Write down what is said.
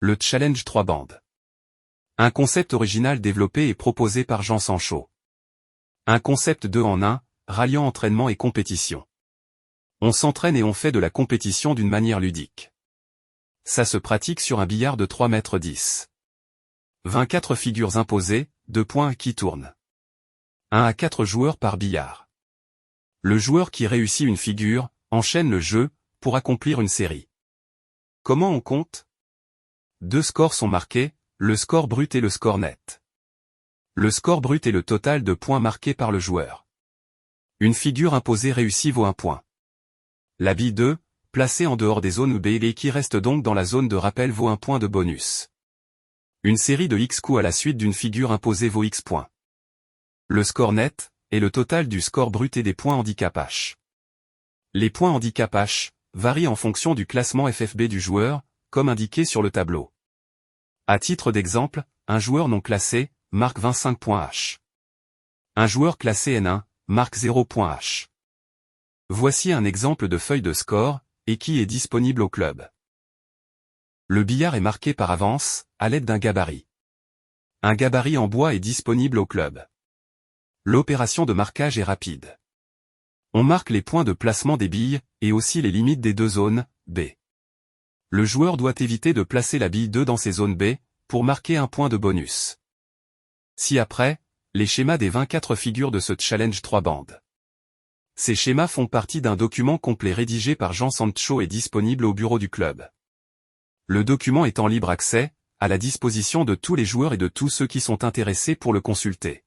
Le challenge 3 bandes. Un concept original développé et proposé par Jean Sancho. Un concept 2 en 1, ralliant entraînement et compétition. On s'entraîne et on fait de la compétition d'une manière ludique. Ça se pratique sur un billard de 3 mètres 10. 24 figures imposées, 2 points qui tournent. 1 à 4 joueurs par billard. Le joueur qui réussit une figure, enchaîne le jeu, pour accomplir une série. Comment on compte ? 2 scores sont marqués, le score brut et le score net. Le score brut est le total de points marqués par le joueur. Une figure imposée réussie vaut 1 point. La bille 2, placée en dehors des zones B et qui reste donc dans la zone de rappel vaut 1 point de bonus. Une série de X coups à la suite d'une figure imposée vaut X points. Le score net est le total du score brut et des points handicap H. Les points handicap H varient en fonction du classement FFB du joueur, comme indiqué sur le tableau. À titre d'exemple, un joueur non classé marque 25 points H. Un joueur classé N1 marque 0 points H. Voici un exemple de feuille de score, et qui est disponible au club. Le billard est marqué par avance, à l'aide d'un gabarit. Un gabarit en bois est disponible au club. L'opération de marquage est rapide. On marque les points de placement des billes, et aussi les limites des 2 zones, B. Le joueur doit éviter de placer la bille 2 dans ces zones B, pour marquer 1 point de bonus. Ci-après, les schémas des 24 figures de ce challenge 3 bandes. Ces schémas font partie d'un document complet rédigé par Jean Sancho et disponible au bureau du club. Le document est en libre accès, à la disposition de tous les joueurs et de tous ceux qui sont intéressés pour le consulter.